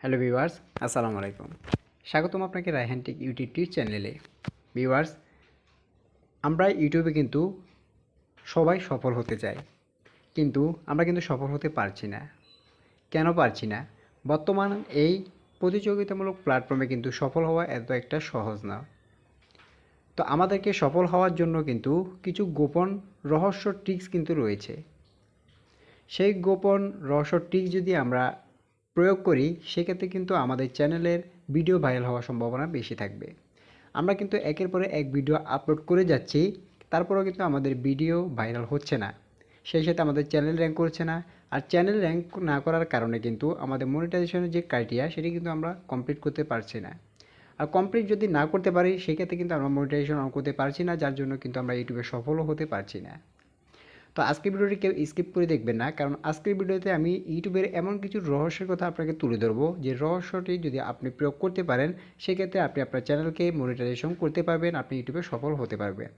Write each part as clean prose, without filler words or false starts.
Hello viewers, আসসালামু আলাইকুম। স্বাগতম আপনাকে রায়হান টেক ইউটিউব চ্যানেলে। ভিউয়ার্স, আমরা ইউটিউবে কিন্তু সবাই সফল হতে চাই, কিন্তু আমরা কিন্তু সফল হতে পারছি না। কেন পারছি না? বর্তমান এই প্রতিযোগিতামূলক প্ল্যাটফর্মে কিন্তু সফল হওয়া এত একটা সহজ না। তো আমাদেরকে সফল হওয়ার জন্য কিন্তু কিছু গোপন রহস্য ট্রিক্স কিন্তু রয়েছে। সেই গোপন রহস্য ট্রিক্স যদি আমরা প্রয়োগ করি, সেক্ষেত্রে কিন্তু আমাদের চ্যানেলের ভিডিও ভাইরাল হওয়ার সম্ভাবনা বেশি থাকবে। আমরা কিন্তু একের পরে এক ভিডিও আপলোড করে যাচ্ছি, তারপরেও কিন্তু আমাদের ভিডিও ভাইরাল হচ্ছে না। সেই সাথে আমাদের চ্যানেল র্যাঙ্ক করছে না। আর চ্যানেল র্যাঙ্ক না করার কারণে কিন্তু আমাদের মনিটাইজেশনের যে ক্রাইটেরিয়া, সেটি কিন্তু আমরা কমপ্লিট করতে পারছি না। আর কমপ্লিট যদি না করতে পারি, সেক্ষেত্রে কিন্তু আমরা মনিটাইজেশন অন করতে পারছি না, যার জন্য কিন্তু আমরা ইউটিউবে সফলও হতে পারছি না। তো আজকের ভিডিওটি কেউ স্কিপ করে দেখবেন না, কারণ আজকের ভিডিওতে আমি ইউটিউবের এমন কিছু রহস্যের কথা আপনাকে তুলে ধরবো, যে রহস্যটি যদি আপনি প্রয়োগ করতে পারেন, সেক্ষেত্রে আপনি আপনার চ্যানেলকে মনিটাইজেশন করতে পারবেন, আপনি ইউটিউবে সফল হতে পারবেন।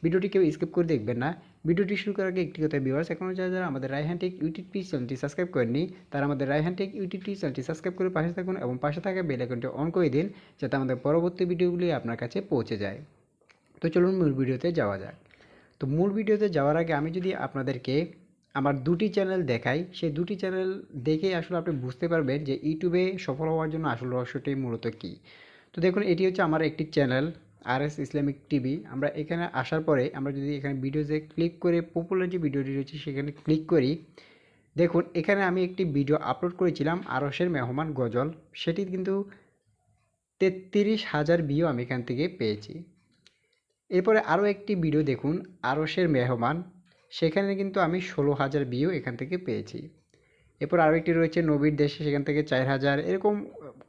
ভিডিওটি কেউ স্কিপ করে দেখবেন না। ভিডিওটি শুরু করার আগে একটি কথা, ভিউয়ার্স, এখনও যারা আমাদের রায়হান টেক ইউটিউব চ্যানেলটি সাবস্ক্রাইব করেননি, তারা আমাদের রায়হান টেক ইউটিউব চ্যানেলটি সাবস্ক্রাইব করে পাশে থাকুন এবং পাশে থাকা বেল আইকনটি অন করে দিন, যাতে আমাদের পরবর্তী ভিডিওগুলি আপনার কাছে পৌঁছে যায়। তো চলুন মূল ভিডিওতে যাওয়া যাক। তো মূল ভিডিওতে যাওয়ার আগে আমি যদি আপনাদেরকে আমার দুটি চ্যানেল দেখাই, সেই দুটি চ্যানেল দেখেই আসলে আপনি বুঝতে পারবেন যে ইউটিউবে সফল হওয়ার জন্য আসল রহস্যটি মূলত কী। তো দেখুন, এটি হচ্ছে আমার একটি চ্যানেল, RS ইসলামিক টিভি। আমরা এখানে আসার পরে আমরা যদি এখানে ভিডিওতে ক্লিক করে পপুলার যে ভিডিওটি রয়েছে সেখানে ক্লিক করি, দেখুন এখানে আমি একটি ভিডিও আপলোড করেছিলাম, আরশের মেহমান গজল। সেটি কিন্তু 33,000 ভিউ আমি এখান থেকে পেয়েছি। এরপরে আরও একটি ভিডিও দেখুন, আরশের মেহমান, সেখানে কিন্তু আমি 16,000 ভিউ এখান থেকে পেয়েছি। এরপর আরও একটি রয়েছে নবীর দেশে, সেখান থেকে 4,000। এরকম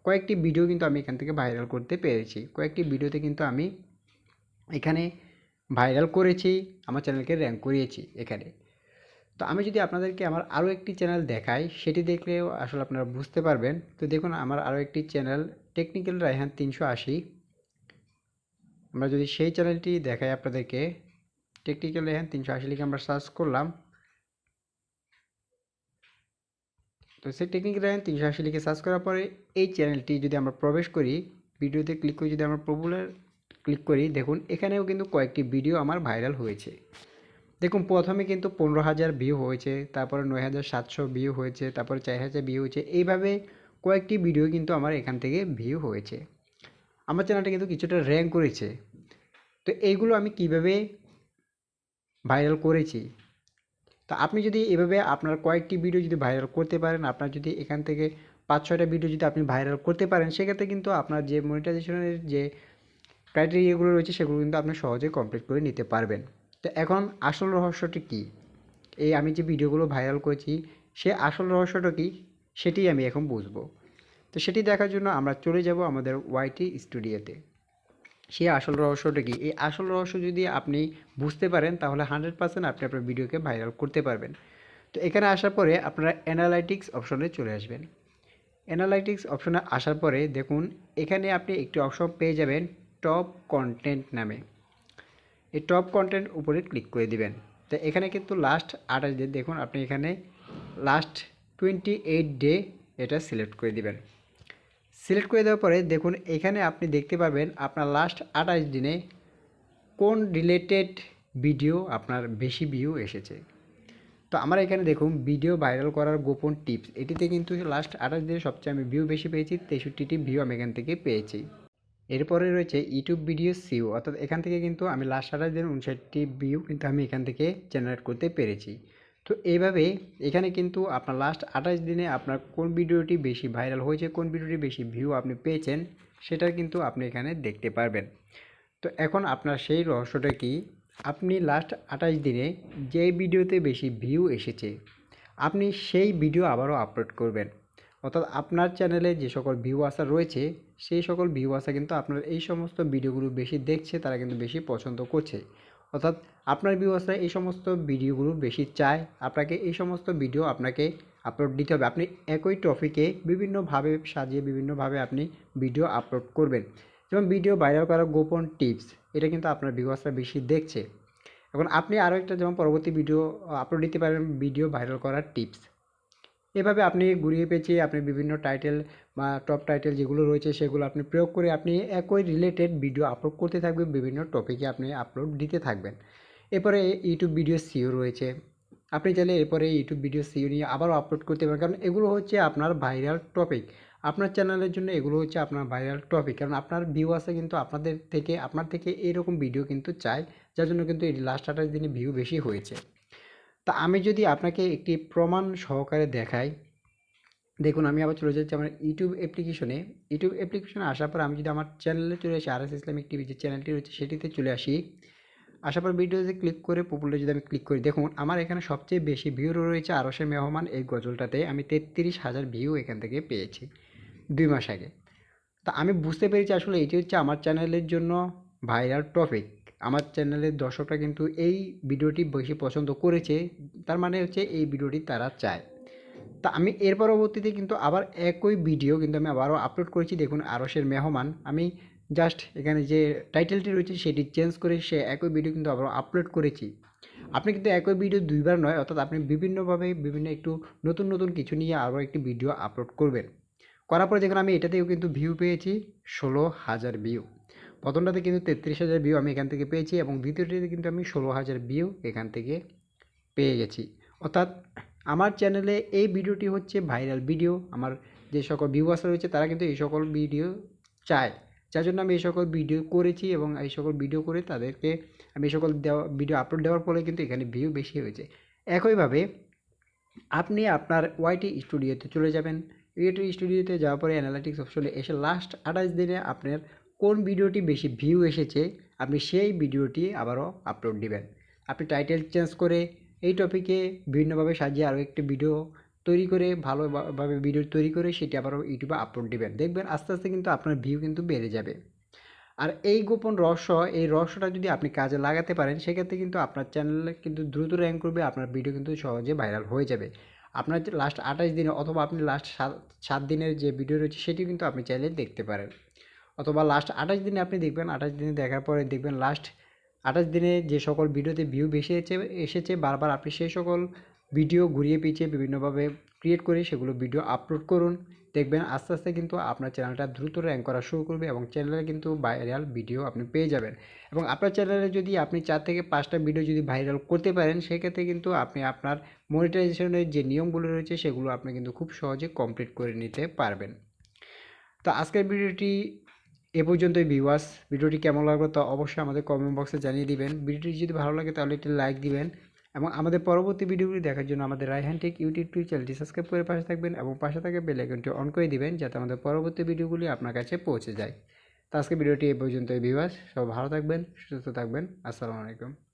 কয়েকটি ভিডিও কিন্তু আমি এখান থেকে ভাইরাল করতে পেরেছি। কয়েকটি ভিডিওতে কিন্তু আমি এখানে ভাইরাল করেছি, আমার চ্যানেলকে র্যাঙ্ক করিয়েছি এখানে। তো আমি যদি আপনাদেরকে আমার আরও একটি চ্যানেল দেখাই, সেটি দেখলেও আসলে আপনারা বুঝতে পারবেন। তো দেখুন, আমার আরও একটি চ্যানেল টেকনিক্যাল রায়হান 380। আমরা যদি সেই চ্যানেলটি দেখাই আপনাদেরকে, টেকনিক্যাল রায়হান 380 লিখে আমরা সার্চ করলাম। তো সেই টেকনিক্যাল রায়হান 380 লিখে সার্চ করার পরে এই চ্যানেলটি যদি আমরা প্রবেশ করি, ভিডিওতে ক্লিক করে যদি আমরা পপুলার ক্লিক করি, দেখুন এখানেও কিন্তু কয়েকটি ভিডিও আমার ভাইরাল হয়েছে। দেখুন প্রথমে কিন্তু 15,000 ভিউ হয়েছে, তারপরে 9,700 ভিউ হয়েছে, তারপরে 4,000 ভিউ হয়েছে। এইভাবে কয়েকটি ভিডিও কিন্তু আমার এখান থেকে ভিউ হয়েছে। আমার চ্যানেলটা কিন্তু কিছুটা র্যাঙ্ক করেছে। তো এইগুলো আমি কিভাবে ভাইরাল করেছি, তো আপনি যদি এভাবে আপনার কয়েকটি ভিডিও যদি ভাইরাল করতে পারেন, আপনার যদি এখান থেকে 5-6টা ভিডিও যদি আপনি ভাইরাল করতে পারেন, সেক্ষেত্রে কিন্তু আপনার যে মনিটাইজেশনের যে ক্রাইটেরিয়াগুলো রয়েছে, সেগুলো কিন্তু আপনি সহজে কমপ্লিট করে নিতে পারবেন। তো এখন আসল রহস্যটি কী, এই আমি যে ভিডিওগুলো ভাইরাল করেছি, সে আসল রহস্যটা কী, সেটি আমি এখন বুঝবো। তো সেটি দেখার জন্য আমরা চলে যাব আমাদের ওয়াইটি স্টুডিওতে। সেই আসল রহস্যটা কী, এই আসল রহস্য যদি আপনি বুঝতে পারেন, তাহলে 100% আপনি আপনার ভিডিওকে ভাইরাল করতে পারবেন। তো এখানে আসার পরে আপনারা অ্যানালাইটিক্স অপশনে চলে আসবেন। অ্যানালাইটিক্স অপশনে আসার পরে দেখুন এখানে আপনি একটি অপশন পেয়ে যাবেন টপ কন্টেন্ট নামে। এই টপ কন্টেন্ট উপরে ক্লিক করে দিবেন। তো এখানে কিন্তু লাস্ট 28 দিন, দেখুন আপনি এখানে লাস্ট 28 ডে এটা সিলেক্ট করে দিবেন। সিলেক্ট করে দেওয়ার পরে দেখুন এখানে আপনি দেখতে পাবেন আপনার লাস্ট 28 দিনে কোন রিলেটেড ভিডিও আপনার বেশি ভিউ এসেছে। তো আমার এখানে দেখুন ভিডিও ভাইরাল করার গোপন টিপস, এটিতে কিন্তু লাস্ট 28 দিনে সবচেয়ে আমি ভিউ বেশি পেয়েছি, 63টি ভিউ আমি এখান থেকে পেয়েছি। এরপরে রয়েছে ইউটিউব ভিডিও সিও, অর্থাৎ এখান থেকে কিন্তু আমি লাস্ট 28 দিন 59টি ভিউ কিন্তু আমি এখান থেকে জেনারেট করতে পেরেছি। তো এইভাবে এখানে কিন্তু আপনার লাস্ট 28 দিনে আপনার কোন ভিডিওটি বেশি ভাইরাল হয়েছে, কোন ভিডিওটি বেশি ভিউ আপনি পেয়েছেন, সেটা কিন্তু আপনি এখানে দেখতে পারবেন। তো এখন আপনার সেই রহস্যটা কি, আপনি লাস্ট 28 দিনে যেই ভিডিওতে বেশি ভিউ এসেছে, আপনি সেই ভিডিও আবারও আপলোড করবেন। অর্থাৎ আপনার চ্যানেলে যে সকল ভিউয়ার্স রয়েছে, সেই সকল ভিউয়ার্স কিন্তু আপনার এই সমস্ত ভিডিওগুলো বেশি দেখছে, তারা কিন্তু বেশি পছন্দ করছে। অর্থাৎ আপনার ভিউয়ার্সরা এই সমস্ত ভিডিওগুলো বেশি চায়, আপনাকে এই সমস্ত ভিডিও আপনাকে আপলোড দিতে হবে। আপনি একই টপিকে বিভিন্নভাবে সাজিয়ে বিভিন্নভাবে আপনি ভিডিও আপলোড করবেন। যেমন ভিডিও ভাইরাল করার গোপন টিপস, এটা কিন্তু আপনার ভিউয়ার্সরা বেশি দেখছে। এখন আপনি আরও একটা যেমন পরবর্তী ভিডিও আপলোড দিতে পারেন, ভিডিও ভাইরাল করার টিপস। এভাবে আপনি ঘুরিয়ে পেঁচিয়ে আপনি বিভিন্ন টাইটেল বা টপ টাইটেল যেগুলো রয়েছে সেগুলো আপনি প্রয়োগ করে আপনি একই রিলেটেড ভিডিও আপলোড করতে থাকবেন, বিভিন্ন টপিকে আপনি আপলোড দিতে থাকবেন। এরপরে ইউটিউব ভিডিও সিও রয়েছে, আপনি চাইলে এরপরে ইউটিউব ভিডিও সিও নিয়ে আবারও আপলোড করতে পারেন, কারণ এগুলো হচ্ছে আপনার ভাইরাল টপিক। আপনার চ্যানেলের জন্য এগুলো হচ্ছে আপনার ভাইরাল টপিক, কারণ আপনার ভিউ আছে কিন্তু আপনার থেকে এরকম ভিডিও কিন্তু চাই, যার জন্য কিন্তু এই লাস্ট 28 দিনে ভিউ বেশি হয়েছে। তা আমি যদি আপনাকে একটি প্রমাণ সহকারে দেখাই, দেখুন আমি আবার চলে যাচ্ছি আমার ইউটিউব অ্যাপ্লিকেশনে আসার পর আমি যদি আমার চ্যানেলে চলে আসি, আর এস ইসলামিক টিভি যে চ্যানেলটি রয়েছে সেটিতে চলে আসি। আসার পর ভিডিওতে ক্লিক করে পপুলার যদি আমি ক্লিক করি, দেখুন আমার এখানে সবচেয়ে বেশি ভিউ রয়েছে আরশের মেহমান এই গজলটাতে। আমি 33,000 ভিউ এখান থেকে পেয়েছি 2 মাস আগে। তা আমি বুঝতে পেরেছি আসলে এটি হচ্ছে আমার চ্যানেলের জন্য ভাইরাল টপিক। আমার চ্যানেলের দর্শকরা কিন্তু এই ভিডিওটি বেশি পছন্দ করেছে, তার মানে হচ্ছে এই ভিডিওটি তারা চায়। তা আমি এর পরবর্তীতে কিন্তু আবার একই ভিডিও কিন্তু আমি আবারও আপলোড করেছি, দেখুন আরশের মেহমান। আমি জাস্ট এখানে যে টাইটেলটি রয়েছে সেটি চেঞ্জ করে সে একই ভিডিও কিন্তু আবারও আপলোড করেছি। আপনি কিন্তু একই ভিডিও 2বার নয়, অর্থাৎ আপনি বিভিন্নভাবে বিভিন্ন একটু নতুন নতুন কিছু নিয়ে আরও একটি ভিডিও আপলোড করবেন। করার পরে দেখুন আমি এটাতেও কিন্তু ভিউ পেয়েছি 16,000 ভিউ। প্রথমটাতে কিন্তু 33,000 ভিউ আমি এখান থেকে পেয়েছি, এবং দ্বিতীয়টিতে কিন্তু আমি 16,000 ভিউ এখান থেকে পেয়ে গেছি। অর্থাৎ আমার চ্যানেলে এই ভিডিওটি হচ্ছে ভাইরাল ভিডিও। আমার যে সকল ভিউয়ার্স রয়েছে তারা কিন্তু এই সকল ভিডিও চায়, যার জন্য আমি এই সকল ভিডিও করেছি, এবং এই সকল ভিডিও করে তাদেরকে আমি এই সকল ভিডিও আপলোড দেওয়ার ফলে কিন্তু এখানে ভিউ বেশি হয়েছে। একইভাবে আপনি আপনার ওয়াইটি স্টুডিওতে চলে যাবেন। ওয়াইটি স্টুডিওতে যাওয়ার পরে অ্যানালিটিক্স অপশনে এসে লাস্ট 28 দিনে আপনার কোন ভিডিওটি বেশি ভিউ এসেছে আপনি সেই ভিডিওটি আবারও আপলোড দিবেন। আপনি টাইটেল চেঞ্জ করে এই টপিকে বিভিন্নভাবে সাজিয়ে আরও একটি ভিডিও তৈরি করে ভালোভাবে ভিডিও তৈরি করে সেটি আবারও ইউটিউবে আপলোড দিবেন। দেখবেন আস্তে আস্তে কিন্তু আপনার ভিউ কিন্তু বেড়ে যাবে। আর এই গোপন রহস্য, এই রহস্যটা যদি আপনি কাজে লাগাতে পারেন সেক্ষেত্রে কিন্তু আপনার চ্যানেলে কিন্তু দ্রুত র্যাঙ্ক করবে, আপনার ভিডিও কিন্তু সহজে ভাইরাল হয়ে যাবে। আপনার যে লাস্ট 28 দিনে অথবা আপনি লাস্ট 7 দিনের যে ভিডিও রয়েছে সেটি কিন্তু আপনি চাইলে দেখতে পারেন, অথবা লাস্ট 28 দিনে আপনি দেখবেন। 28 দিনে দেখার পরে দেখবেন লাস্ট 28 দিনে যে সকল ভিডিওতে ভিউ বেশি এসেছে বারবার আপনি সেই সকল ভিডিও ঘুরিয়ে পিছিয়ে বিভিন্নভাবে ক্রিয়েট করে সেগুলো ভিডিও আপলোড করুন। দেখবেন আস্তে আস্তে কিন্তু আপনার চ্যানেলটা দ্রুত র্যাঙ্ক করা শুরু করবে, এবং চ্যানেলে কিন্তু ভাইরাল ভিডিও আপনি পেয়ে যাবেন। এবং আপনার চ্যানেলে যদি আপনি 4 থেকে 5টা ভিডিও যদি ভাইরাল করতে পারেন সেক্ষেত্রে কিন্তু আপনি আপনার মনিটাইজেশনের যে নিয়মগুলো রয়েছে সেগুলো আপনি কিন্তু খুব সহজে কমপ্লিট করে নিতে পারবেন। তো আজকের ভিডিওটি এ পর্যন্তই ভিউয়ার্স। ভিডিওটি কেমন লাগলো তা অবশ্যই আমাদের কমেন্ট বক্সে জানিয়ে দিবেন। ভিডিওটি যদি ভালো লাগে তাহলে একটি লাইক দিবেন, এবং আমাদের পরবর্তী ভিডিওগুলি দেখার জন্য আমাদের রায়হান টেক ইউটিউব চ্যানেলটি সাবস্ক্রাইব করে পাশে থাকবেন, এবং পাশে থাকা বেল আইকনটি অন করে দিবেন যাতে আমাদের পরবর্তী ভিডিওগুলি আপনার কাছে পৌঁছে যায়। তো আজকে ভিডিওটি এ পর্যন্তই ভিউয়ার্স, সব ভালো থাকবেন, সুস্থ থাকবেন। আসসালামু আলাইকুম।